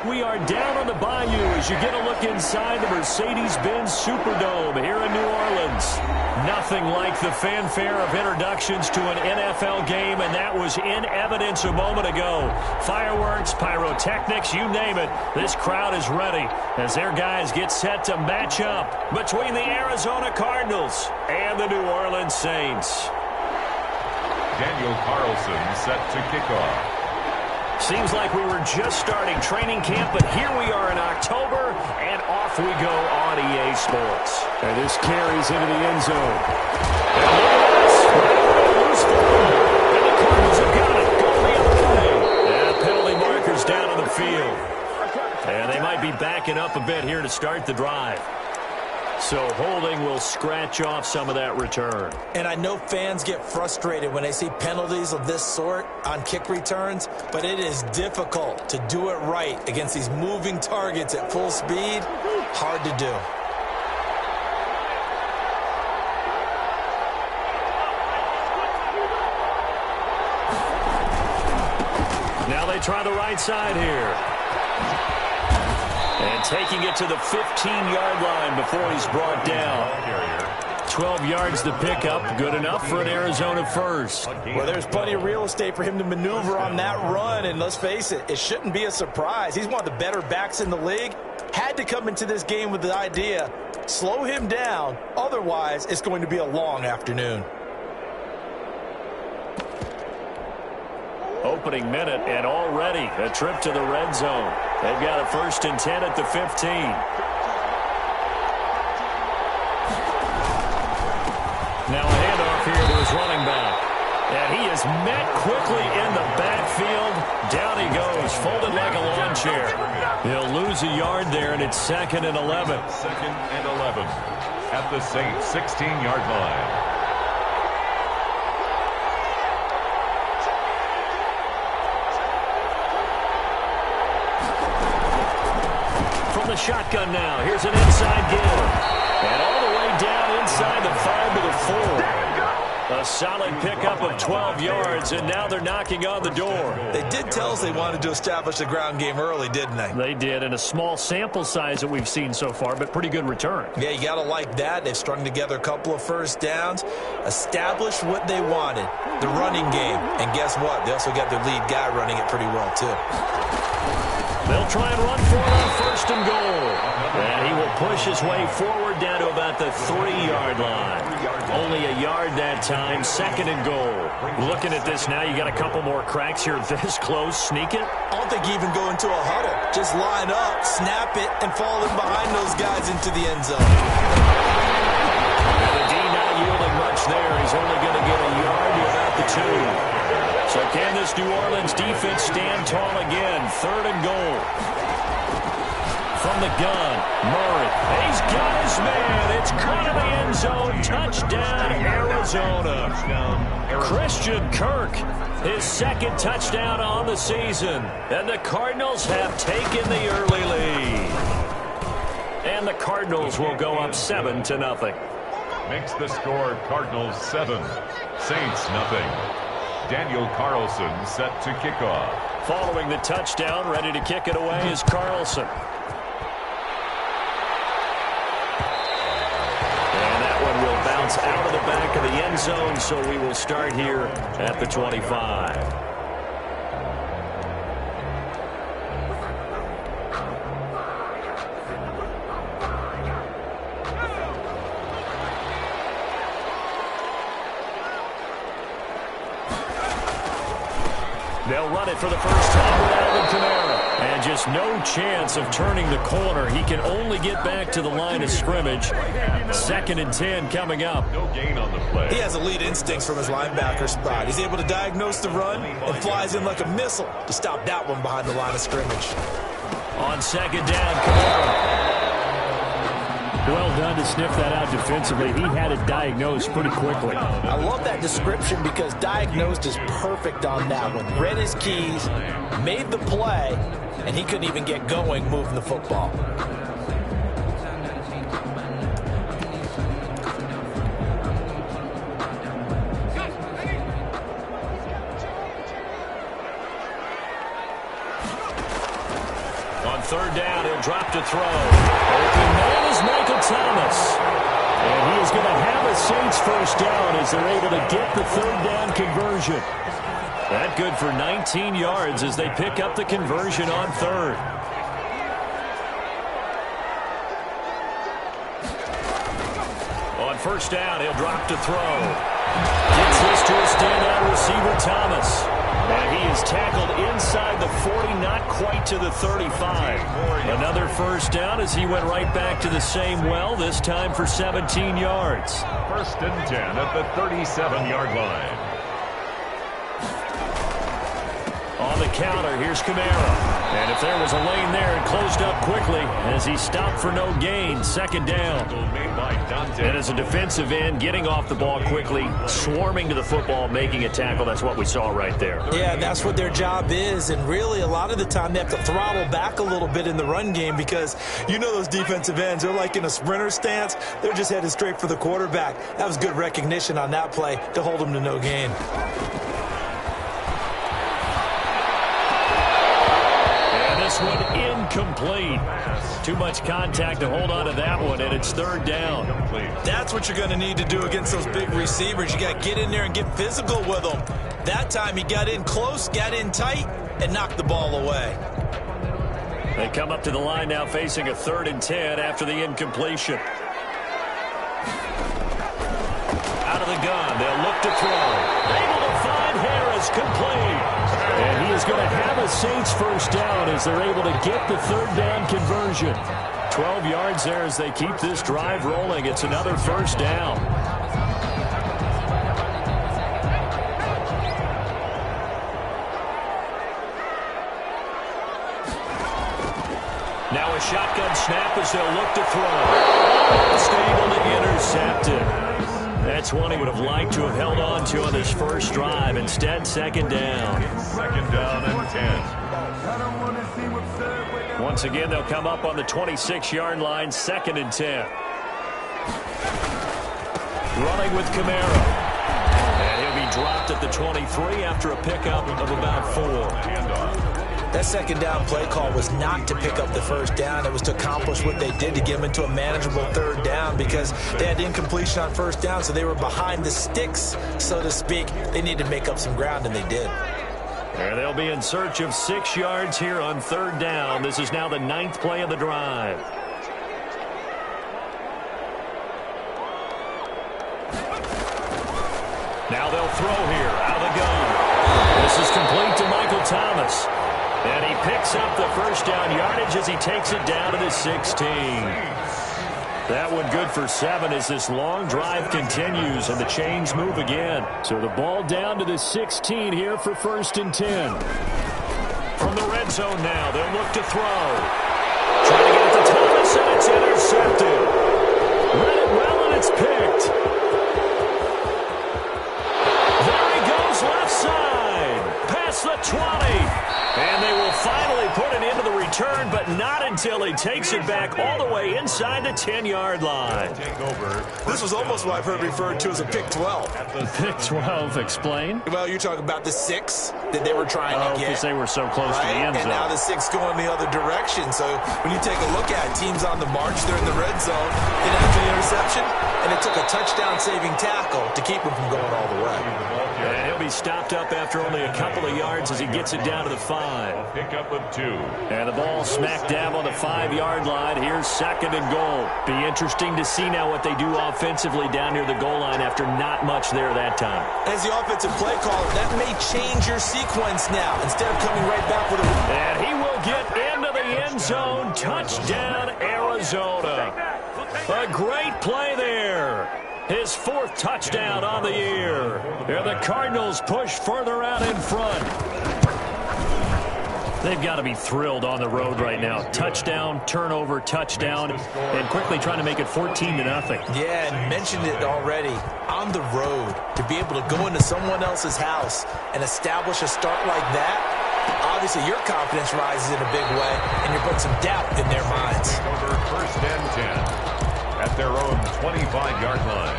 We are down on the bayou as you get a look inside the Mercedes-Benz Superdome here in New Orleans. Nothing like the fanfare of introductions to an NFL game, and that was in evidence a moment ago. Fireworks, pyrotechnics, you name it. This crowd is ready as their guys get set to match up between the Arizona Cardinals and the New Orleans Saints. Daniel Carlson set to kick off. Seems like we were just starting training camp, but here we are in October, and off we go on EA Sports. And this carries into the end zone. And look at this. Loose football. And the Cardinals have got it. Going the other way. And penalty markers down on the field. And they might be backing up a bit here to start the drive. So holding will scratch off some of that return. And I know fans get frustrated when they see penalties of this sort on kick returns, but it is difficult to do it right against these moving targets at full speed. Hard to do. Now they try the right side here. And taking it to the 15-yard line before he's brought down. 12 yards to pick up. Good enough for an Arizona first. Well, there's plenty of real estate for him to maneuver on that run. And let's face it, it shouldn't be a surprise. He's one of the better backs in the league. Had to come into this game with the idea, slow him down. Otherwise, it's going to be a long afternoon. Opening minute, and already a trip to the red zone. They've got a 1st and 10 at the 15. Now a handoff here to his running back. And he is met quickly in the backfield. Down he goes, folded like a lawn chair. He'll lose a yard there, and it's 2nd and 11. 2nd and 11 at the Saints' 16-yard line. The shotgun now. Here's an inside give. And all the way down inside the 5 to the 4. A solid pickup of 12 yards, and now they're knocking on the door. They did tell us they wanted to establish the ground game early, didn't they? They did, and a small sample size that we've seen so far, but pretty good return. Yeah, you got to like that. They've strung together a couple of first downs, established what they wanted, the running game. And guess what? They also got their lead guy running it pretty well, too. They'll try and run for it on 1st and goal. And he will push his way forward down to about the 3-yard line. Only a yard that time, 2nd and goal. Looking at this now, you got a couple more cracks here this close. Sneak it? I don't think you even go into a huddle. Just line up, snap it, and fall in behind those guys into the end zone. And the D not yielding much there. He's only going to get a yard to about the 2. So can this New Orleans defense stand tall again? 3rd and goal. From the gun, Murray. He's got his man. It's caught in the end zone. Touchdown, Arizona. Christian Kirk, his 2nd touchdown on the season. And the Cardinals have taken the early lead. And the Cardinals will go up 7-0. Makes the score Cardinals 7, Saints nothing. Daniel Carlson set to kick off. Following the touchdown, ready to kick it away is Carlson. And that one will bounce out of the back of the end zone, so we will start here at the 25. They'll run it for the first time with Alvin Kamara. And just no chance of turning the corner. He can only get back to the line of scrimmage. 2nd and 10 coming up. No gain on the play. He has elite instincts from his linebacker spot. He's able to diagnose the run and flies in like a missile to stop that one behind the line of scrimmage. On 2nd down, Kamara. Well done to sniff that out defensively. He had it diagnosed pretty quickly. I love that description because diagnosed is perfect on that one. Read his keys, made the play, and he couldn't even get going moving the football. third down. He'll drop to throw. Open man is Michael Thomas. And he is going to have a Saints first down as they're able to get the third down conversion. That good for 19 yards as they pick up the conversion on third. On first down, he'll drop to throw. Gets this to a standout receiver, Thomas. And he is tackled inside the 40, not quite to the 35. Another first down as he went right back to the same well, this time for 17 yards. First and 10 at the 37-yard line. On the counter, here's Kamara. And if there was a lane there, it closed up quickly as he stopped for no gain. Second down. And as a defensive end, getting off the ball quickly, swarming to the football, making a tackle. That's what we saw right there. Yeah, that's what their job is. And really, a lot of the time, they have to throttle back a little bit in the run game because you know those defensive ends, they're like in a sprinter stance. They're just headed straight for the quarterback. That was good recognition on that play to hold them to no gain. This one incomplete. Too much contact to hold on to that one, and it's third down. That's what you're going to need to do against those big receivers. You got to get in there and get physical with them. That time he got in close, got in tight, and knocked the ball away. They come up to the line now facing a 3rd and 10 after the incompletion. Out of the gun, they'll look to throw. Able to find Harris, complete. And he is going to have a Saints first down as they're able to get the third down conversion. 12 yards there as they keep this drive rolling. It's another first down. Now a shotgun snap as they'll look to throw. Almost able to intercept it. That's one he would have liked to have held on to on this first drive. Instead, second down. Second down and 10. Once again, they'll come up on the 26-yard line, 2nd and 10. Running with Kamara. And he'll be dropped at the 23 after a pickup of about 4. Handoff. That second down play call was not to pick up the first down. It was to accomplish what they did to get them into a manageable third down because they had incompletion on first down, so they were behind the sticks, so to speak. They needed to make up some ground, and they did. And they'll be in search of 6 yards here on third down. This is now the 9th play of the drive. Now they'll throw here out of the gun. This is complete to Michael Thomas. And he picks up the first down yardage as he takes it down to the 16. That one good for 7 as this long drive continues and the chains move again. So the ball down to the 16 here for 1st and 10. From the red zone now, they'll look to throw. Trying to get it to Thomas, and it's intercepted. Read it well, and it's picked. There he goes, left side. Past the 20. And they will finally put it into the return, but not until he takes it back all the way inside the 10-yard line. This was almost what I've heard referred to as a pick 12. Pick 12, explain? Well, you're talking about the 6 that they were trying to get. Because they were so close to the end zone. And now the 6 going the other direction. So when you take a look at it, teams on the march, they're in the red zone. It after the interception, and it took a touchdown-saving tackle to keep him from going all the way. And he'll be stopped up after only a couple of yards as he gets it down to the 5. Pickup of 2. And the ball smack dab on the 5-yard line. Here's 2nd and goal. Be interesting to see now what they do offensively down near the goal line after not much there that time. As the offensive play caller, that may change your sequence now. Instead of coming right back with a... And he will get into the end zone. Touchdown, Arizona. A great play there. His 4th touchdown on the year. And the Cardinals push further out in front. They've got to be thrilled on the road right now. Touchdown, turnover, touchdown, and quickly trying to make it 14-0. Yeah, and mentioned it already. On the road, to be able to go into someone else's house and establish a start like that, obviously your confidence rises in a big way, and you're putting some doubt in their minds. Over 1st and 10 at their own 25-yard line.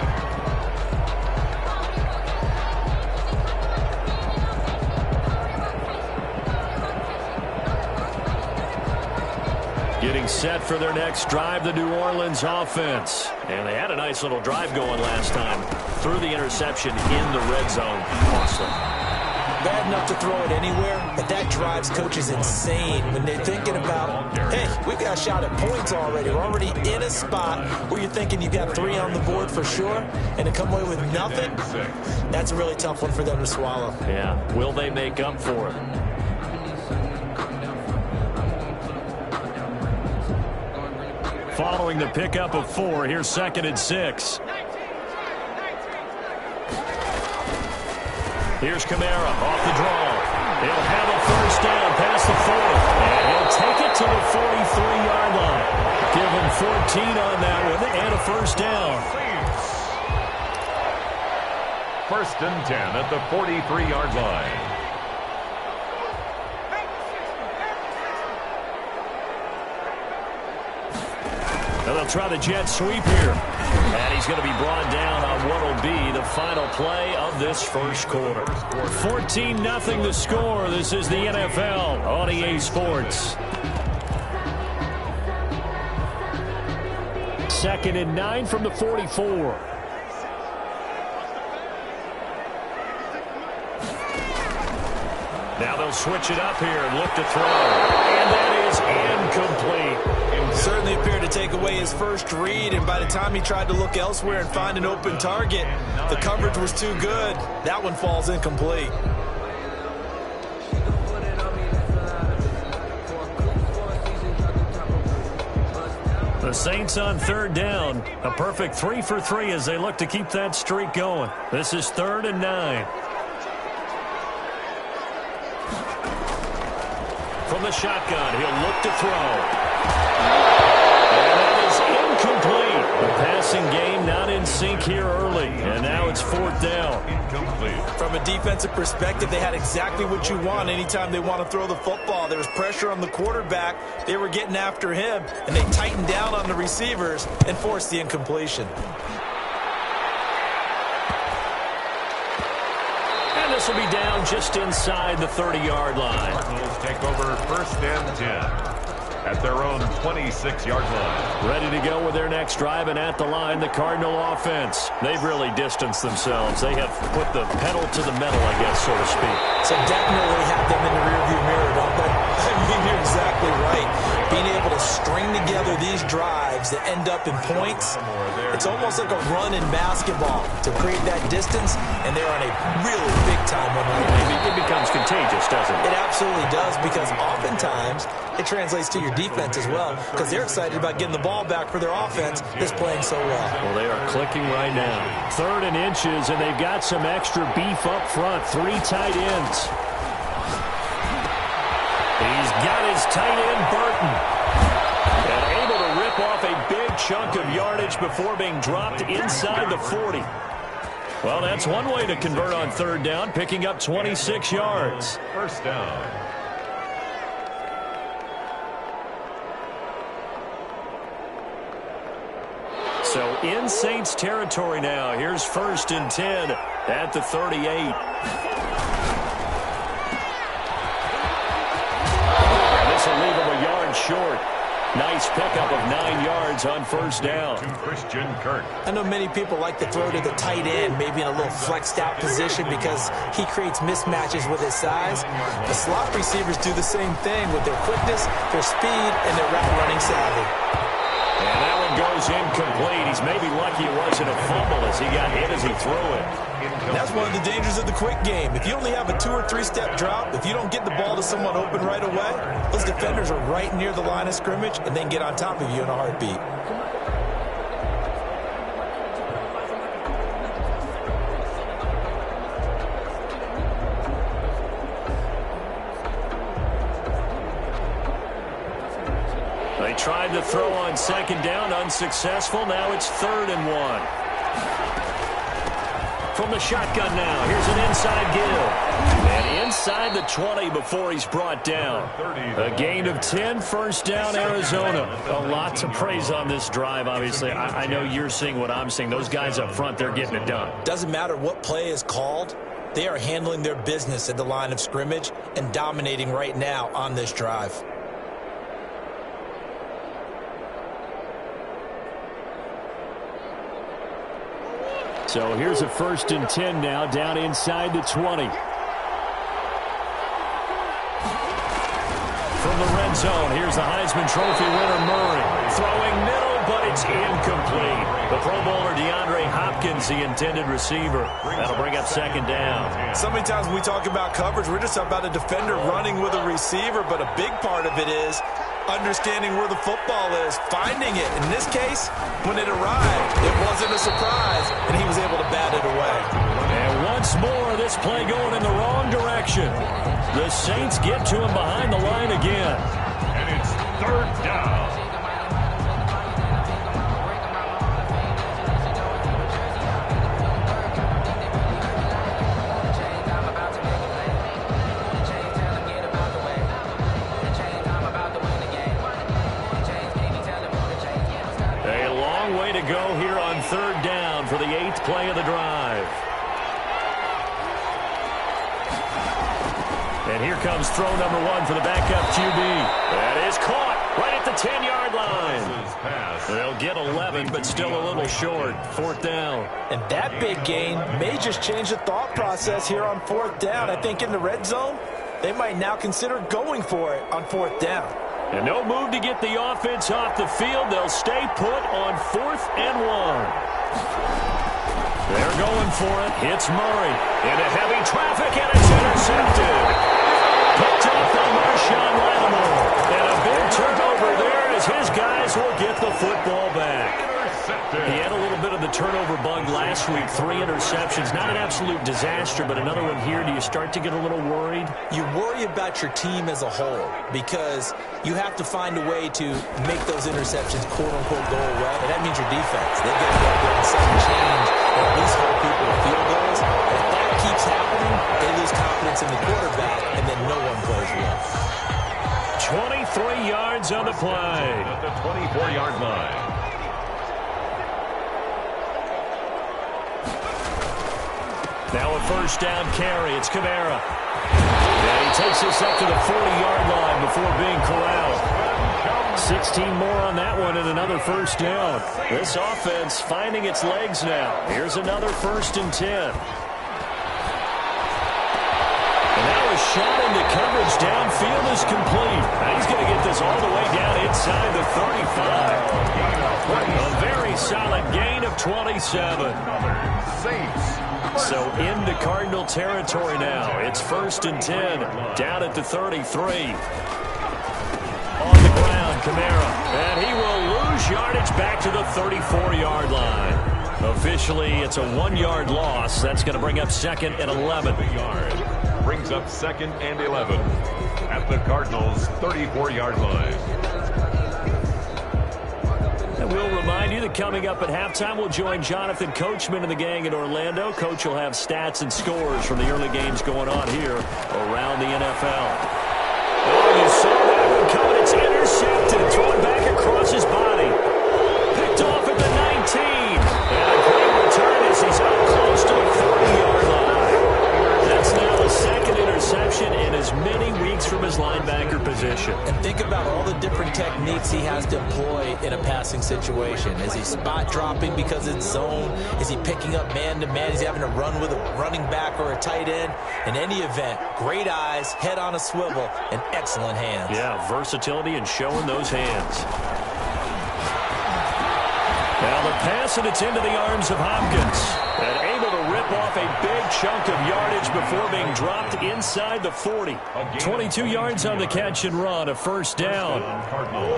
set for their next drive, the New Orleans offense. And they had a nice little drive going last time. Threw the interception in the red zone. Costly. Bad enough to throw it anywhere, but that drives coaches insane when they're thinking about, hey, we've got a shot at points already. We're already in a spot where you're thinking you've got 3 on the board for sure, and to come away with nothing, that's a really tough one for them to swallow. Yeah, will they make up for it? Following the pickup of 4, here's 2nd and 6. Here's Kamara off the draw. He'll have a first down past the 40. And he'll take it to the 43-yard line. Give him 14 on that one and a first down. 1st and 10 at the 43-yard line. And they'll try the jet sweep here. And he's going to be brought down on what will be the final play of this first quarter. 14-0 the score. This is the NFL on EA Sports. 2nd and 9 from the 44. Now they'll switch it up here and look to throw. And that is incomplete. Certainly appeared to take away his first read, and by the time he tried to look elsewhere and find an open target, the coverage was too good. That one falls incomplete. The Saints on 3rd down. A perfect 3 for 3 as they look to keep that streak going. This is 3rd and 9. From the shotgun, he'll look to throw. And that is incomplete. The passing game not in sync here early. And now it's 4th down. Incomplete. From a defensive perspective, they had exactly what you want anytime they want to throw the football. There was pressure on the quarterback. They were getting after him, and they tightened down on the receivers and forced the incompletion. And this will be down just inside the 30-yard line. Cardinals take over 1st and 10 at their own 26-yard line. Ready to go with their next drive, and at the line, the Cardinal offense. They've really distanced themselves. They have put the pedal to the metal, I guess, so to speak. So definitely have them in the rearview mirror, don't they? I mean, you're exactly right. Being able to string together these drives that end up in points, it's almost like a run in basketball to create that distance, and they're on a really big-time one right now. It becomes contagious, doesn't it? It absolutely does, because oftentimes it translates to your defense as well, because they're excited about getting the ball back for their offense that's playing so well. Well, they are clicking right now. 3rd and inches, and they've got some extra beef up front. 3 tight ends. He's got his tight end, Burton. And able to rip off a big chunk of yardage before being dropped inside the 40. Well, that's one way to convert on 3rd down, picking up 26 yards. 1st down. So in Saints territory now. Here's 1st and 10 at the 38. And this will leave him a yard short. Nice pickup of 9 yards on 1st down. To Christian Kirk. I know many people like to throw to the tight end, maybe in a little flexed out position because he creates mismatches with his size. The slot receivers do the same thing with their quickness, their speed, and their route running savvy. And that one goes incomplete. He's maybe lucky it wasn't a fumble as he got hit as he threw it. That's one of the dangers of the quick game. If you only have a 2 or 3 step drop, if you don't get the ball to someone open right away, those defenders are right near the line of scrimmage and then get on top of you in a heartbeat. They tried to throw on 2nd down, unsuccessful. Now it's 3rd and 1. From the shotgun now, here's an inside give. And inside the 20 before he's brought down. A gain of 10, 1st down, Arizona. A lot to praise on this drive, obviously. I know you're seeing what I'm seeing. Those guys up front, they're getting it done. Doesn't matter what play is called. They are handling their business at the line of scrimmage and dominating right now on this drive. So here's a 1st and 10 now, down inside the 20. From the red zone, here's the Heisman Trophy winner, Murray. Throwing middle, but it's incomplete. The Pro Bowler DeAndre Hopkins, the intended receiver. That'll bring up 2nd down. So many times when we talk about coverage, we're just about a defender running with a receiver, but a big part of it is understanding where the football is, finding it. In this case, when it arrived, it wasn't a surprise, and he was able to bat it away. And once more, this play going in the wrong direction. The Saints get to him behind the line again. And it's 3rd down. A long way to go here on 3rd down for the 8th play of the drive. And here comes throw number 1 for the backup QB. That is caught right at the 10-yard line. They'll get 11, but still a little short. 4th down. And that big gain may just change the thought process here on 4th down. I think in the red zone, they might now consider going for it on 4th down. And no move to get the offense off the field. They'll stay put on 4th and 1. They're going for it. Hits Murray. Into heavy traffic, and it's intercepted. Picked up by Marshawn Lattimore. And a big turnover there as his guys will get the football back. He had a little bit of the turnover bug last week. 3 interceptions. Not an absolute disaster, but another one here. Do you start to get a little worried? You worry about your team as a whole because you have to find a way to make those interceptions, quote-unquote, go away. And that means your defense. They've got to go out and sudden change or at least hold people to field goals. And if that keeps happening, they lose confidence in the quarterback, and then no one plays well. 23 yards on the play. At the 24-yard line. Now a 1st down carry. It's Kamara. And he takes us up to the 40-yard line before being corralled. 16 more on that one and another 1st down. This offense finding its legs now. Here's another 1st and 10. And now a shot into coverage downfield is complete. Now he's going to get this all the way down inside the 35. A very solid gain of 27. So into Cardinal territory now. It's 1st and 10, down at the 33. On the ground, Kamara. And he will lose yardage back to the 34-yard line. Officially, it's a 1-yard loss. That's going to bring up 2nd and 11. Brings up 2nd and 11 at the Cardinals' 34-yard line. And we'll remind you that coming up at halftime, we'll join Jonathan Coachman and the gang in Orlando. Coach will have stats and scores from the early games going on here around the NFL. Oh, you saw that one coming. It's intercepted. Thrown back across his body. Picked off at the 19. And a great return as he's up close to the 40-yard line. That's now the 2nd interception in as many weeks from his linebacker position. And think about all the different techniques he has to employ in a passing situation. Is he spot dropping because it's zone? Is he picking up man-to-man? Is he having to run with a running back or a tight end? In any event, great eyes, head on a swivel, and excellent hands. Yeah, versatility and showing those hands. Now the pass, and it's into the arms of Hopkins. And able to rip off a big chunk of yardage before being dropped inside the 40. 22 yards on the catch and run, a 1st down.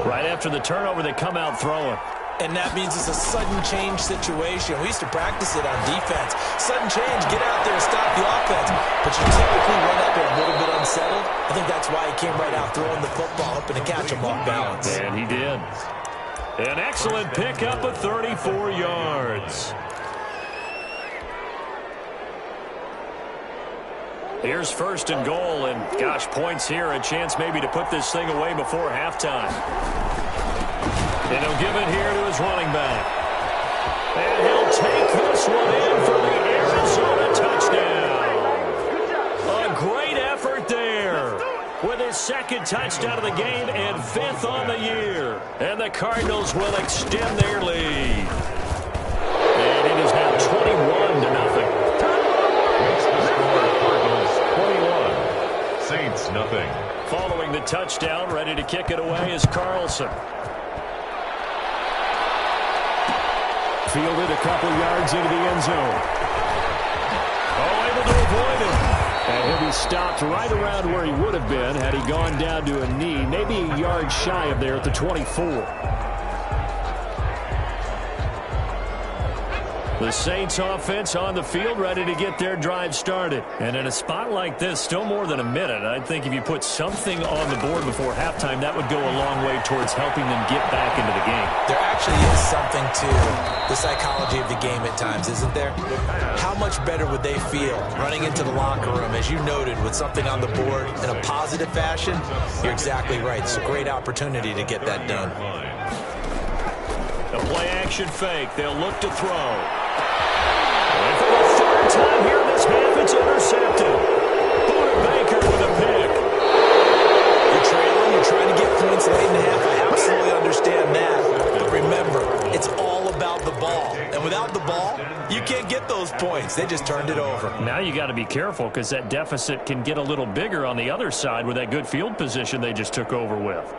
Right after the turnover, they come out throwing. And that means it's a sudden change situation. We used to practice it on defense. Sudden change, get out there and stop the offense. But you typically run out there a little bit unsettled. I think that's why he came right out throwing the football, hoping to catch him off balance. And he did. An excellent pickup of 34 yards. Here's 1st and goal, and gosh, points here, a chance maybe to put this thing away before halftime. And he'll give it here to his running back. And he'll take this one in for the Arizona touchdown. A great effort there with his 2nd touchdown of the game and 5th on the year. And the Cardinals will extend their lead. And it is now 21-0. Makes the score Cardinals 21, Saints nothing. Following the touchdown, ready to kick it away is Carlson. Fielded a couple yards into the end zone. Oh, able to avoid him. And he'll be stopped right around where he would have been had he gone down to a knee, maybe a yard shy of there at the 24. The Saints offense on the field, ready to get their drive started. And in a spot like this, still more than a minute, I think if you put something on the board before halftime, that would go a long way towards helping them get back into the game. There actually is something to the psychology of the game at times, isn't there? How much better would they feel running into the locker room, as you noted, with something on the board in a positive fashion? You're exactly right. It's a great opportunity to get that done. A play-action fake. They'll look to throw. And for the third time here in this half, it's intercepted. Boodawg with a pick. You're trailing. You're trying to get points late in the half. I absolutely understand that. But remember, it's all about the ball. And without the ball, you can't get those points. They just turned it over. Now you got to be careful because that deficit can get a little bigger on the other side with that good field position they just took over with.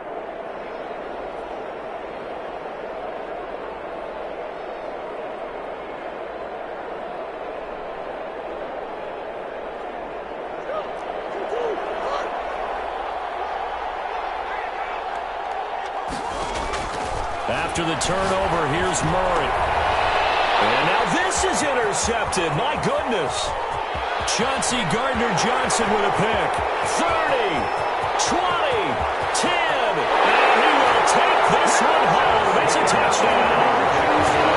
After the turnover, here's Murray. And now this is intercepted. My goodness. Chauncey Gardner-Johnson with a pick. 30, 20, 10. And he will take this one home. It's a touchdown.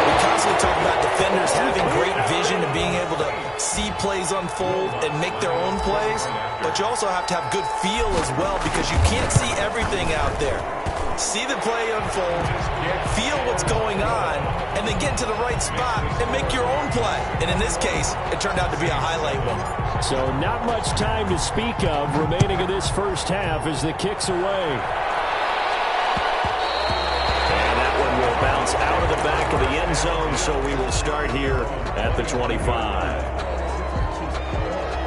We constantly talk about defenders having great vision and being able to see plays unfold and make their own plays. But you also have to have good feel as well because you can't see everything out there. See the play unfold, feel what's going on, and then get to the right spot and make your own play. And in this case, it turned out to be a highlight one. So not much time to speak of remaining in this first half as the kick's away. And that one will bounce out of the back of the end zone, so we will start here at the 25.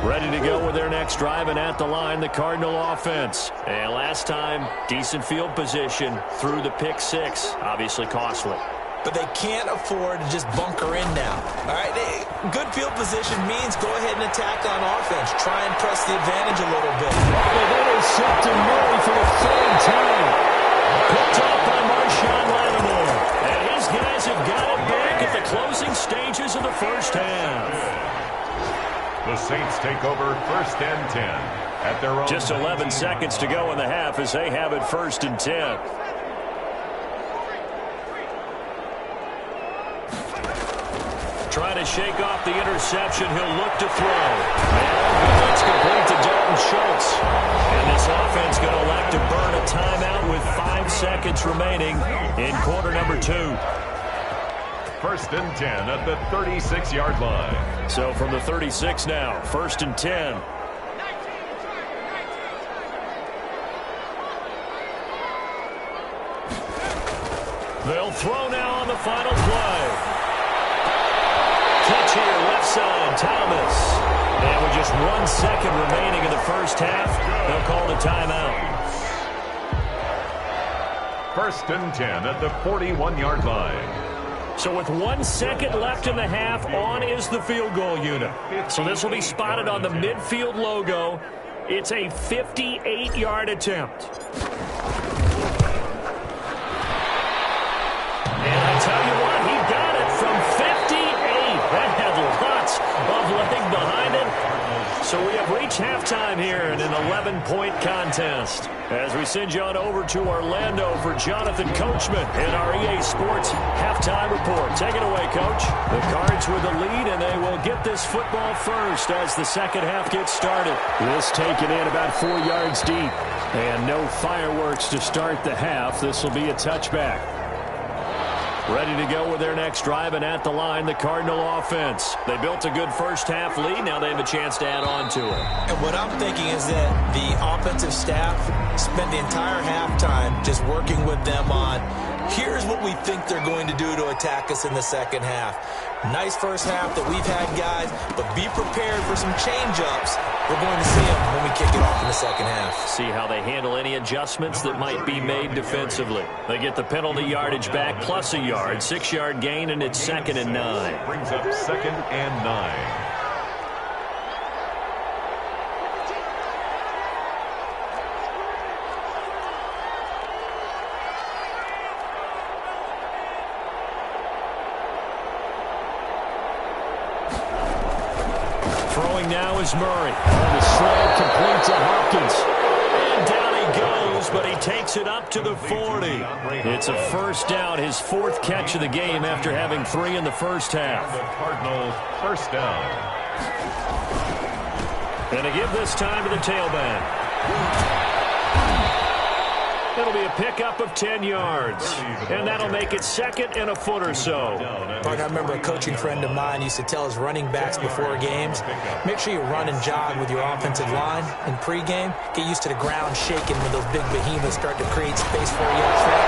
Ready to go with their next drive, and at the line, the Cardinal offense. And last time, decent field position through the pick six. Obviously costly. But they can't afford to just bunker in now. All right, good field position means go ahead and attack on offense. Try and press the advantage a little bit. They've intercepted Murray for the third time. Picked up by Marshawn Lattimore. And his guys have got it back at the closing stages of the first half. The Saints take over first and 10 at their own. Just 11 seconds to go in the half as they have it first and 10. Trying to shake off the interception. He'll look to throw. And it's complete to Dalton Schultz. And this offense going to elect to burn a timeout with 5 seconds remaining in quarter number 2. First and 10 at the 36-yard line. So from the 36 now, first and 10. They'll throw now on the final play. Catch here, left side, Thomas. And with just 1 second remaining in the first half, they'll call the timeout. First and 10 at the 41-yard line. So with 1 second left in the half, on is the field goal unit. So this will be spotted on the midfield logo. It's a 58-yard attempt. And I tell you what, he got it from 58. That had lots of leg behind it. So we have reached halftime here in an 11-point contest. As we send you on over to Orlando for Jonathan Coachman in our EA Sports halftime report. Take it away, Coach. The Cards with the lead, and they will get this football first as the second half gets started. This taken in about 4 yards deep. And no fireworks to start the half. This will be a touchback. Ready to go with their next drive, and at the line, the Cardinal offense. They built a good first half lead. Now they have a chance to add on to it. And what I'm thinking is that the offensive staff spent the entire halftime just working with them on Here's what we think they're going to do to attack us in the second half. Nice first half that we've had, guys, but be prepared for some change-ups. We're going to see them when we kick it off in the second half. See how they handle any adjustments that might be made defensively. They get the penalty yardage back plus a yard, 6-yard gain, and it's 2nd and 9. Brings up 2nd and 9. Throwing now is Murray. And the slant complete to Hopkins. And down he goes, but he takes it up to the 40. It's a first down, his 4th catch of the game after having 3 in the first half. The Cardinals first down. And to give this time to the tailback. It'll be a pickup of 10 yards. And that'll make it 2nd and a foot or so. Mark, I remember a coaching friend of mine used to tell his running backs before games, make sure you run and jog with your offensive line in pregame. Get used to the ground shaking when those big behemoths start to create space for you up front.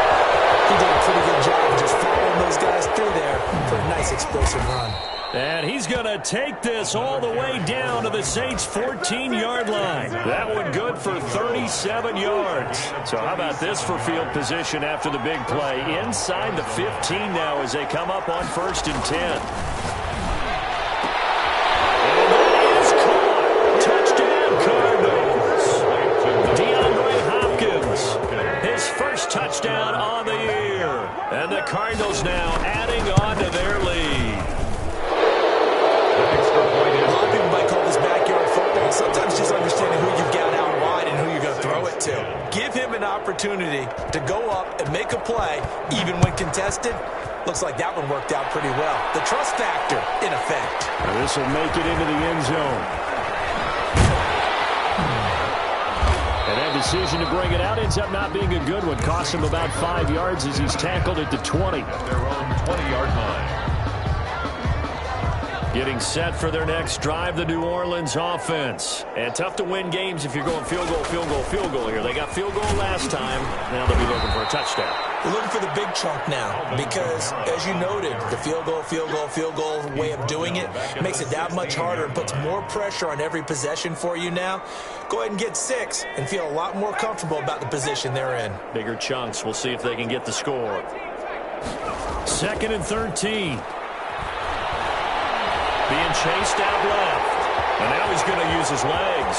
He did a pretty good job of just following those guys through there for a nice explosive run. And he's going to take this all the way down to the Saints' 14-yard line. That one good for 37 yards. So how about this for field position after the big play? Inside the 15 now as they come up on 1st and 10. And that is caught. Touchdown, Cardinals. DeAndre Hopkins, his first touchdown on the year. And the Cardinals now adding on to their lead. A lot of people might call this backyard football. Sometimes just understanding who you've got out wide and who you're going to throw it to. Give him an opportunity to go up and make a play, even when contested. Looks like that one worked out pretty well. The trust factor, in effect. This will make it into the end zone. And that decision to bring it out ends up not being a good one. Cost him about 5 yards as he's tackled at the 20. Their own 20-yard line. Getting set for their next drive, the New Orleans offense. And tough to win games if you're going field goal, field goal, field goal here. They got field goal last time. Now they'll be looking for a touchdown. They're looking for the big chunk now because, as you noted, the field goal way of doing it makes it that much harder and puts more pressure on every possession for you now. Go ahead and get 6 and feel a lot more comfortable about the position they're in. Bigger chunks. We'll see if they can get the score. 2nd and 13. Being chased out left. And now he's going to use his legs.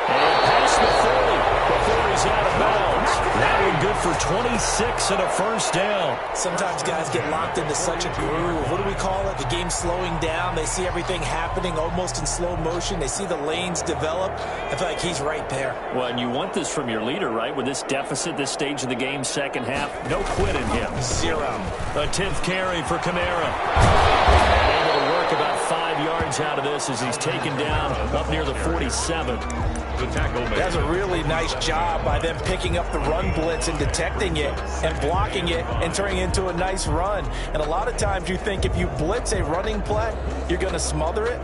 And past the 40 before he's out of bounds. That one good for 26 and a first down. Sometimes guys get locked into such a groove. What do we call it? The game's slowing down. They see everything happening almost in slow motion. They see the lanes develop. I feel like he's right there. Well, and you want this from your leader, right? With this deficit, this stage of the game, second half, no quit in him. 0. A 10th carry for Kamara. Able to work about 5 yards out of this as he's taken down up near the 47. The tackle made. That's a really nice job by them picking up the run blitz and detecting it and blocking it and turning it into a nice run. And a lot of times you think if you blitz a running play, you're going to smother it.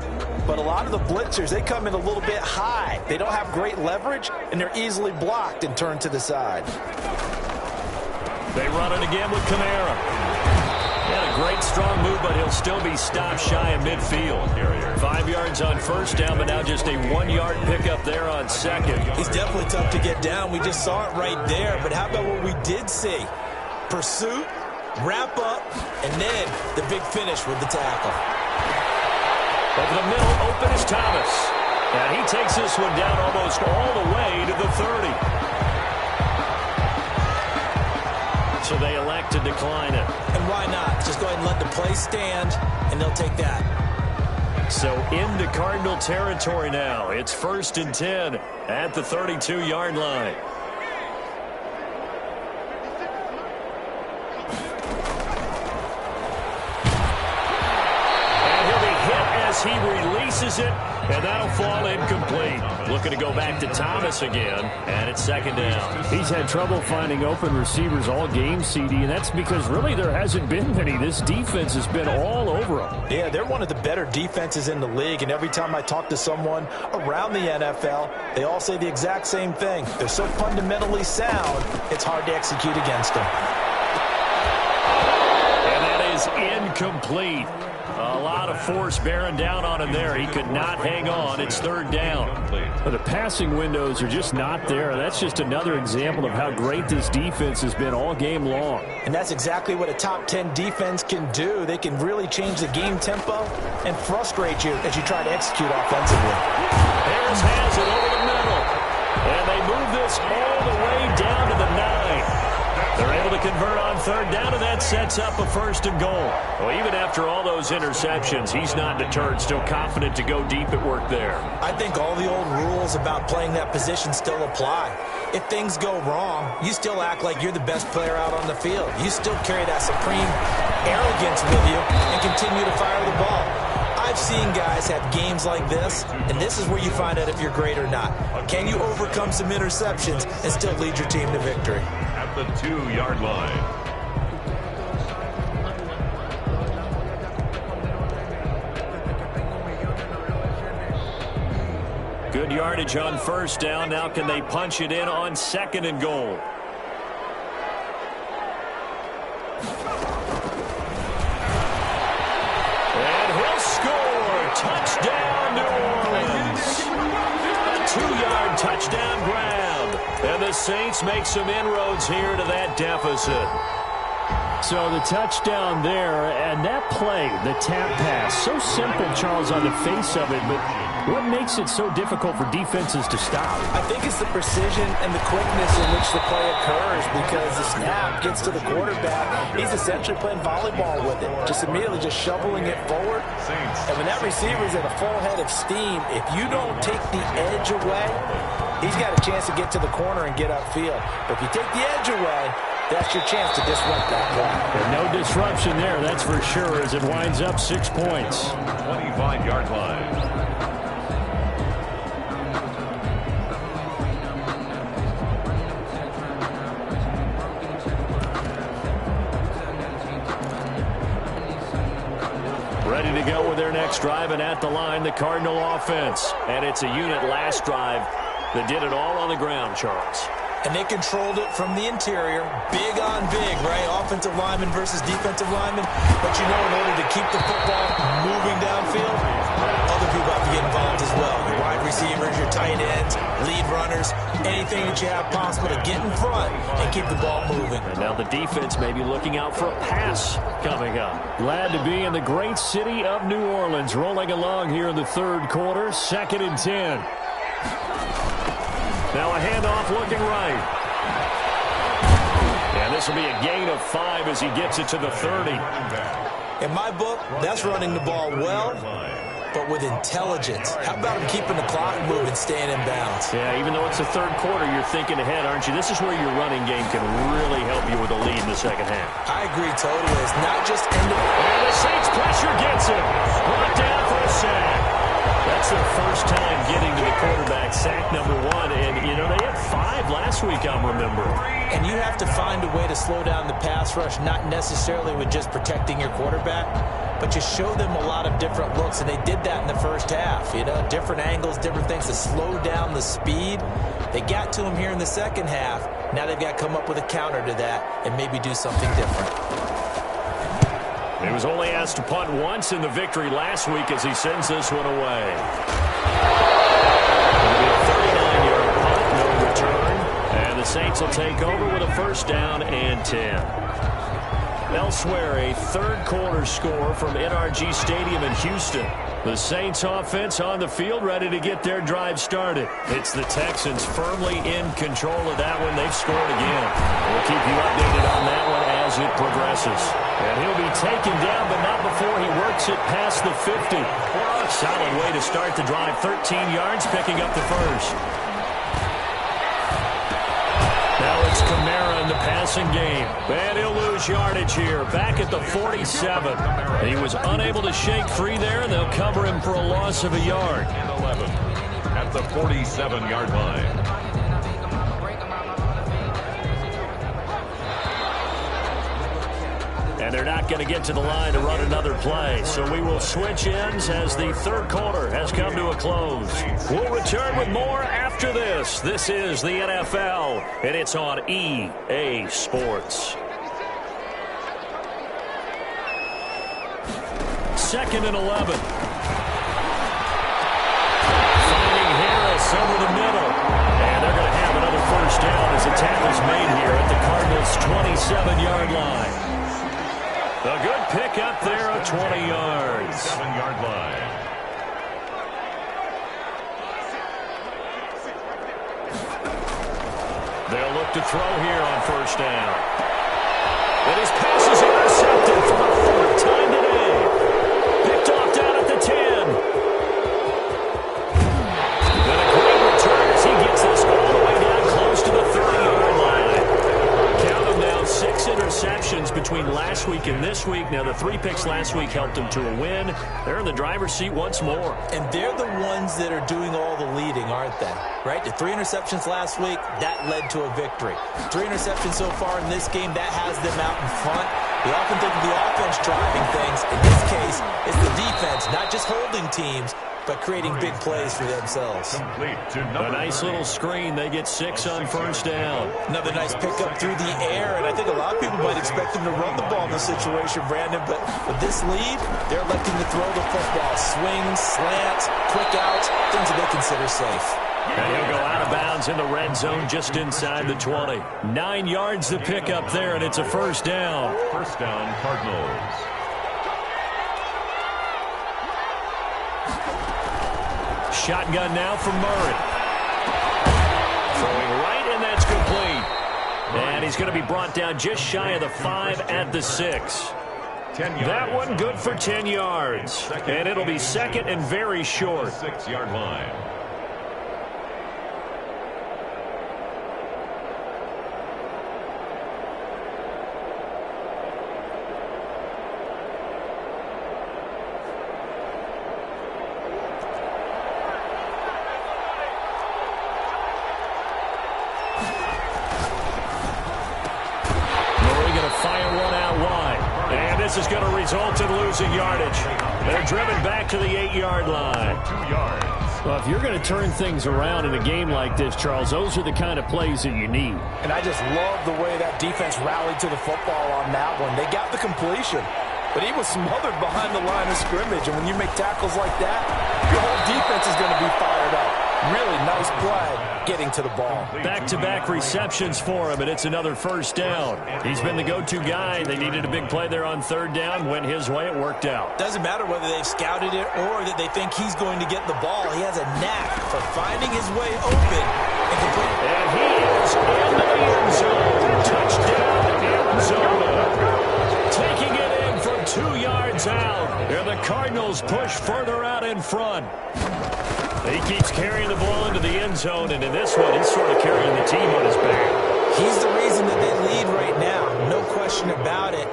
But a lot of the blitzers, they come in a little bit high. They don't have great leverage, and they're easily blocked and turned to the side. They run it again with Kamara. Had a great strong move, but he'll still be stopped shy of midfield. 5 yards on first down, but now just a 1-yard pickup there on second. He's definitely tough to get down. We just saw it right there. But how about what we did see? Pursuit, wrap up, and then the big finish with the tackle. Over the middle, open is Thomas. And he takes this one down almost all the way to the 30. So they elect to decline it. And why not? Just go ahead and let the play stand, and they'll take that. So into Cardinal territory now. It's 1st and 10 at the 32-yard line. And he'll be hit as he releases it, and that'll fall incomplete. Looking to go back to Thomas again, and it's 2nd down. He's had trouble finding open receivers all game, CD, and that's because really there hasn't been many. This defense has been all over them. Yeah, they're one of the better defenses in the league, and every time I talk to someone around the NFL, they all say the exact same thing. They're so fundamentally sound, it's hard to execute against them. incomplete. A lot of force bearing down on him there. He could not hang on. It's third down. But the passing windows are just not there. That's just another example of how great this defense has been all game long. And that's exactly what a top 10 defense can do. They can really change the game tempo and frustrate you as you try to execute offensively. Harris has it over the middle. And they move this all the way down to the 9. They're able to convert on third down, and that sets up a first and goal. Well, even after all those interceptions, he's not deterred, still confident to go deep at work there. I think all the old rules about playing that position still apply. If things go wrong, you still act like you're the best player out on the field. You still carry that supreme arrogance with you and continue to fire the ball. I've seen guys have games like this, and this is where you find out if you're great or not. Can you overcome some interceptions and still lead your team to victory? At the 2-yard line. Good yardage on first down. Now can they punch it in on second and goal? And he'll score. Touchdown, New Orleans. A 2-yard touchdown grab. And the Saints make some inroads here to that deficit. So the touchdown there, and that play, the tap pass, so simple, Charles, on the face of it, but what makes it so difficult for defenses to stop? I think it's the precision and the quickness in which the play occurs, because the snap gets to the quarterback. He's essentially playing volleyball with it, just immediately just shoveling it forward. And when that receiver's at a full head of steam, if you don't take the edge away, he's got a chance to get to the corner and get upfield. But if you take the edge away, that's your chance to disrupt that play. And no disruption there, that's for sure, as it winds up 6 points. 25-yard line. Ready to go with their next drive, and at the line, the Cardinal offense. And it's a unit last drive that did it all on the ground, Charles. And they controlled it from the interior, big on big, right? Offensive lineman versus defensive lineman. But you know, in order to keep the football moving downfield, other people have to get involved as well. Your wide receivers, your tight ends, lead runners, anything that you have possible to get in front and keep the ball moving. And now the defense may be looking out for a pass coming up. Glad to be in the great city of New Orleans, rolling along here in the third quarter, 2nd and 10. Now a handoff looking right. And this will be a gain of 5 as he gets it to the 30. In my book, that's running the ball well, but with intelligence. How about him keeping the clock moving, staying in bounds? Yeah, even though it's the third quarter, you're thinking ahead, aren't you? This is where your running game can really help you with a lead in the second half. I agree totally. It's not just end of... And the Saints pressure gets him. Brought down for a sack. That's their first time getting to the quarterback, sack number 1. And, you know, they had 5 last week, I'm remembering. And you have to find a way to slow down the pass rush, not necessarily with just protecting your quarterback, but you show them a lot of different looks, and they did that in the first half. You know, different angles, different things to slow down the speed. They got to him here in the second half. Now they've got to come up with a counter to that and maybe do something different. He was only asked to punt once in the victory last week as he sends this one away. It'll be a 39-yard punt, no return. And the Saints will take over with a first down and 10. Elsewhere, a third quarter score from NRG Stadium in Houston. The Saints offense on the field ready to get their drive started. It's the Texans firmly in control of that one. They've scored again. We'll keep you updated on that one as it progresses. And he'll be taken down, but not before he works it past the 50. Solid way to start the drive. 13 yards, picking up the first. Now it's Kamara in the passing game. And he'll lose yardage here. Back at the 47. He was unable to shake free there, and they'll cover him for a loss of a yard. And 11 at the 47-yard line. And they're not going to get to the line to run another play. So we will switch ends as the third quarter has come to a close. We'll return with more after this. This is the NFL, and it's on EA Sports. 2nd and 11. Finding Harris over the middle. And they're going to have another first down as the tackle's made here at the Cardinals' 27-yard line. A good pick up there of 20 yards. 7-yard line. They'll look to throw here on first down. And his pass is intercepted for the 4th time today. Picked off down at the 10. Then a great return as he gets this all the way down close to the 30-yard line. Count them now, 6 interceptions between last week and this week. Now, the 3 picks last week helped them to a win. They're in the driver's seat once more. And they're the ones that are doing all the leading, aren't they? Right? The 3 interceptions last week, that led to a victory. 3 interceptions so far in this game, that has them out in front. We often think of the offense driving things. In this case, it's the defense, not just holding teams, but creating big plays for themselves. Complete to A nice little screen. They get 6 on first down. Another nice pickup through the air, and I think a lot of people might expect them to run the ball in this situation, Brandon, but with this lead, they're electing to throw the football. Swings, slants, quick outs, things that they consider safe. And he'll go out of bounds in the red zone just inside the 20. 9 yards to pick up there, and it's a first down. First down, Cardinals. Shotgun now from Murray. Throwing right, and that's complete. And he's going to be brought down just shy of the 5 at the 6. 10 yards. That one good for 10 yards. And it'll be 2nd and very short. 6-yard line. This is going to result in losing yardage. They're driven back to the 8-yard line. 2 yards. Well, if you're going to turn things around in a game like this, Charles, those are the kind of plays that you need. And I just love the way that defense rallied to the football on that one. They got the completion, but he was smothered behind the line of scrimmage. And when you make tackles like that, your whole defense is going to be fired up. Really nice play getting to the ball. Back-to-back receptions for him, and it's another first down. He's been the go-to guy. They needed a big play there on third down. Went his way. It worked out. Doesn't matter whether they've scouted it or that they think he's going to get the ball. He has a knack for finding his way open and complete. And he is in the end zone. Touchdown, Arizona. Taking it in from 2 yards out. And the Cardinals push further out in front. He keeps carrying the ball into the end zone, and in this one, he's sort of carrying the team on his back. He's the reason that they lead right now, no question about it.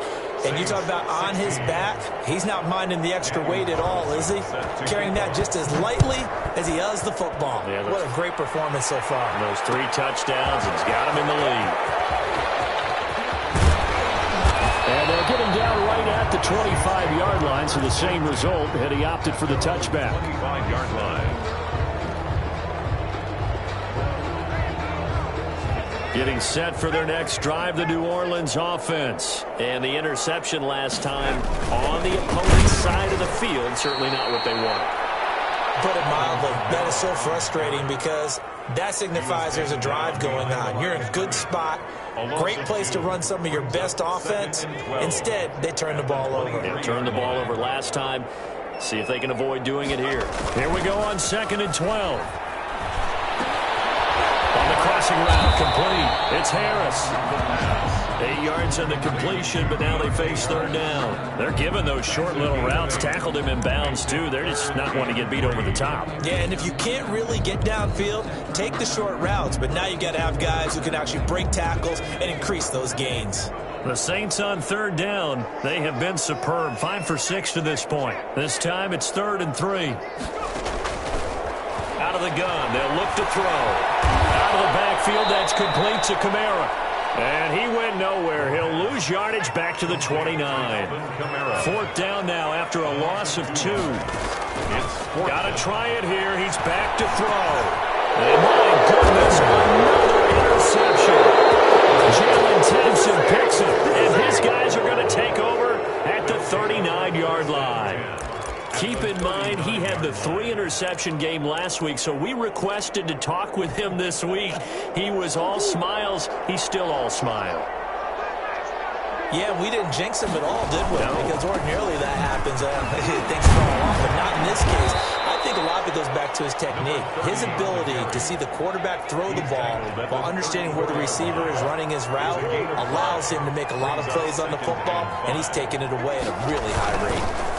And you talk about on his back, he's not minding the extra weight at all, is he? Carrying that just as lightly as he does the football. Yeah, what a great performance so far. Those 3 touchdowns, it's got him in the lead. And they'll get him down right at the 25-yard line, so the same result had he opted for the touchback. 25-yard line. Getting set for their next drive, the New Orleans offense. And the interception last time on the opponent's side of the field, certainly not what they want. Put it mildly, that is so frustrating because that signifies there's a drive going on. You're in a good spot, great place to run some of your best offense. Instead, they turn the ball over. They turned the ball over last time. See if they can avoid doing it here. Here we go on 2nd and 12. On the crossing route, complete. It's Harris. 8 yards on the completion, but now they face third down. They're giving those short little routes. Tackled him in bounds, too. They're just not wanting to get beat over the top. Yeah, and if you can't really get downfield, take the short routes. But now you got to have guys who can actually break tackles and increase those gains. The Saints on third down. They have been superb. 5 for 6 to this point. This time it's 3rd and 3. Out of the gun. They'll look to throw. Out of the backfield, that's complete to Kamara. And he went nowhere. He'll lose yardage back to the 29. 4th down now after a loss of 2. Got to try it here. He's back to throw. And my goodness, another interception. Jalen Thompson picks it, and his guys are going to take over at the 39-yard line. Keep in mind, he had the 3-interception game last week, so we requested to talk with him this week. He was all smiles. He's still all smile. Yeah, we didn't jinx him at all, did we? No. Because ordinarily that happens. Things fall off, but not in this case. I think a lot of it goes back to his technique. His ability to see the quarterback throw the ball while understanding where the receiver is running his route allows him to make a lot of plays on the football, and he's taking it away at a really high rate.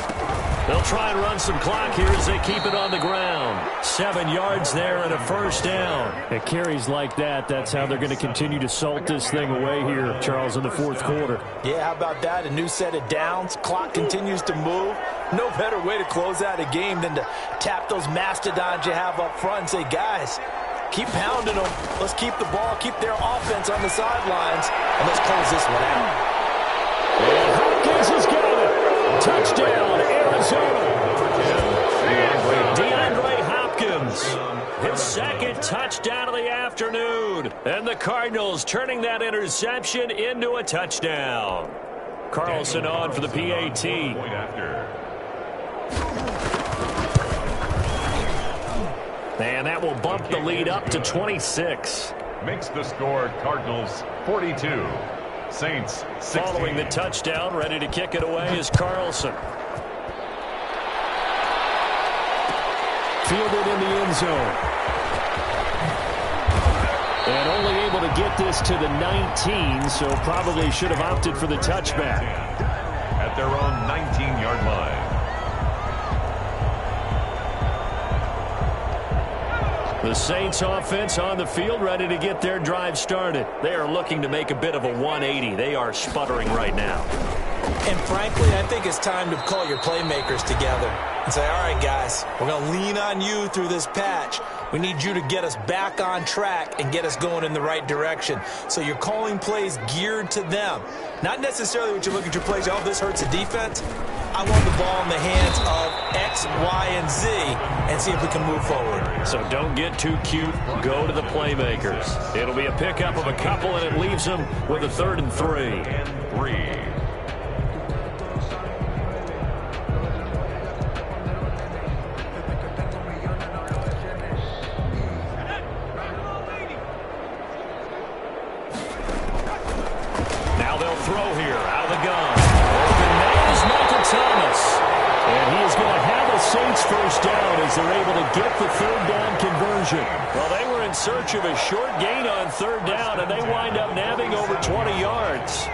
They'll try and run some clock here as they keep it on the ground. 7 yards there and a first down. At carries like that, that's how they're going to continue to salt this thing away here, Charles, in the fourth quarter. Yeah, how about that? A new set of downs. Clock continues to move. No better way to close out a game than to tap those mastodons you have up front and say, guys, keep pounding them. Let's keep the ball, keep their offense on the sidelines, and let's close this one out. And Hopkins has got it. Touchdown, Arizona. DeAndre Hopkins, his second touchdown of the afternoon. And the Cardinals turning that interception into a touchdown. Carlson on for the PAT. And that will bump the lead up to 26. Makes the score Cardinals 42. Saints 16. Following the touchdown, ready to kick it away is Carlson. Fielded in the end zone. And only able to get this to the 19, so probably should have opted for the touchback. At their own 19-yard line. The Saints offense on the field, ready to get their drive started. They are looking to make a bit of a 180. They are sputtering right now. And frankly, I think it's time to call your playmakers together and say, all right, guys, we're going to lean on you through this patch. We need you to get us back on track and get us going in the right direction. So you're calling plays geared to them. Not necessarily what you look at your plays, oh, this hurts the defense. I want the ball in the hands of X, Y, and Z and see if we can move forward. So don't get too cute. Go to the playmakers. It'll be a pickup of a couple, and it leaves them with a 3rd and 3. Now they'll throw here out of the gun. Open man is Michael Thomas. And he is going to have a Saints first down as they're able to get the 3rd down conversion. Well, they were in search of a short gain on 3rd down, and they wind up nabbing over 20 yards.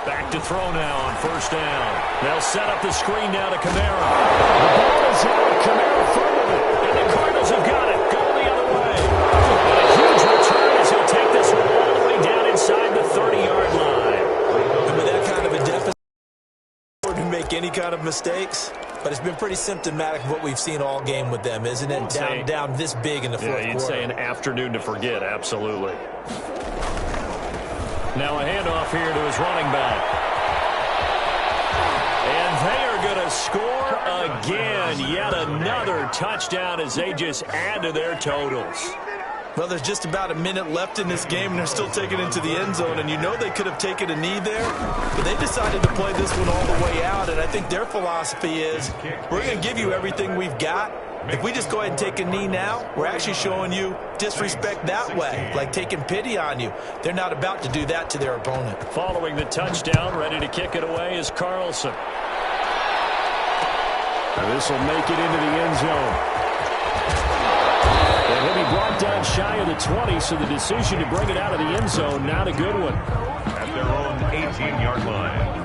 Back to throw now on 1st down. They'll set up the screen now to Kamara. The ball is out. Kamara fumbled it. And the Cardinals have got it. Going the other way. And a huge return as he'll take this one all the way down inside the 30-yard line. And with that kind of a deficit, to make any kind of mistakes, but it's been pretty symptomatic of what we've seen all game with them, isn't it? Down this big in the fourth quarter. You'd say an afternoon to forget, absolutely. Now a handoff here to his running back. And they are going to score again. Yet another touchdown as they just add to their totals. Well, there's just about a minute left in this game, and they're still taking it into the end zone. And you know they could have taken a knee there, but they decided to play this one all the way out. And I think their philosophy is, we're going to give you everything we've got. If we just go ahead and take a knee now, we're actually showing you disrespect that way, like taking pity on you. They're not about to do that to their opponent. Following the touchdown, ready to kick it away is Carlson. And this will make it into the end zone. And he'll be brought down shy of the 20, so the decision to bring it out of the end zone, not a good one. At their own 18-yard line.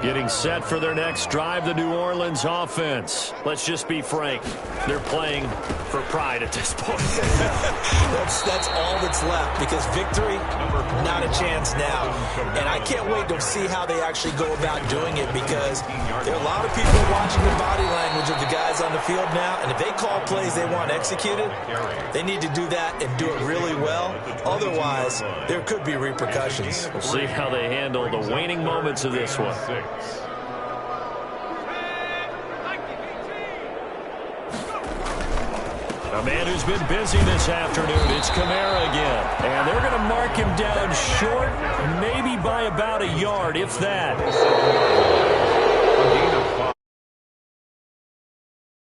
Getting set for their next drive, the New Orleans offense. Let's just be frank. They're playing for pride at this point. That's all that's left, because victory, not a chance now. And I can't wait to see how they actually go about doing it, because there are a lot of people watching the body language of the guys on the field now, and if they call plays they want executed, they need to do that and do it really well. Otherwise, there could be repercussions. We'll see how they handle the waning moments of this one. A man who's been busy this afternoon. It's Kamara again. And they're going to mark him down short, maybe by about a yard, if that.